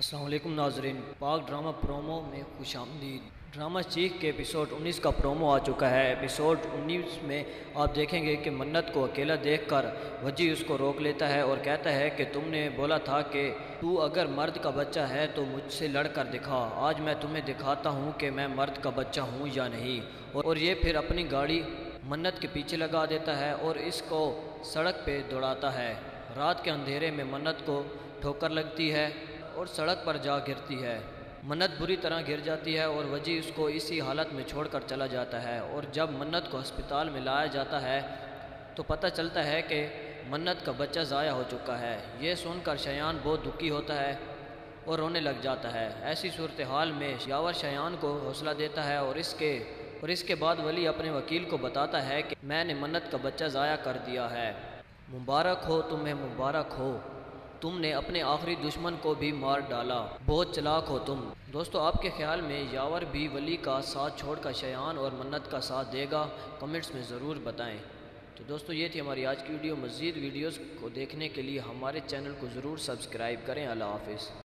السلام علیکم ناظرین، پاک ڈرامہ پرومو میں خوش آمدید۔ ڈرامہ چیخ کے ایپیسوڈ 19 کا پرومو آ چکا ہے۔ ایپیسوڈ 19 میں آپ دیکھیں گے کہ منت کو اکیلا دیکھ کر وجی اس کو روک لیتا ہے اور کہتا ہے کہ تم نے بولا تھا کہ تو اگر مرد کا بچہ ہے تو مجھ سے لڑ کر دکھا، آج میں تمہیں دکھاتا ہوں کہ میں مرد کا بچہ ہوں یا نہیں۔ اور یہ پھر اپنی گاڑی منت کے پیچھے لگا دیتا ہے اور اس کو سڑک پہ دوڑاتا ہے۔ رات کے اندھیرے میں منت کو ٹھوکر لگتی ہے اور سڑک پر جا گرتی ہے۔ منت بری طرح گر جاتی ہے اور وجی اس کو اسی حالت میں چھوڑ کر چلا جاتا ہے۔ اور جب منت کو ہسپتال میں لایا جاتا ہے تو پتہ چلتا ہے کہ منت کا بچہ ضائع ہو چکا ہے۔ یہ سن کر شایان بہت دکھی ہوتا ہے اور رونے لگ جاتا ہے۔ ایسی صورتحال میں یاور شایان کو حوصلہ دیتا ہے اور اس کے بعد ولی اپنے وکیل کو بتاتا ہے کہ میں نے منت کا بچہ ضائع کر دیا ہے۔ مبارک ہو تمہیں، مبارک ہو، تم نے اپنے آخری دشمن کو بھی مار ڈالا، بہت چلاک ہو تم۔ دوستو، آپ کے خیال میں یاور بھی ولی کا ساتھ چھوڑ کر شایان اور منت کا ساتھ دے گا؟ کمنٹس میں ضرور بتائیں۔ تو دوستو، یہ تھی ہماری آج کی ویڈیو۔ مزید ویڈیوز کو دیکھنے کے لیے ہمارے چینل کو ضرور سبسکرائب کریں۔ اللہ حافظ۔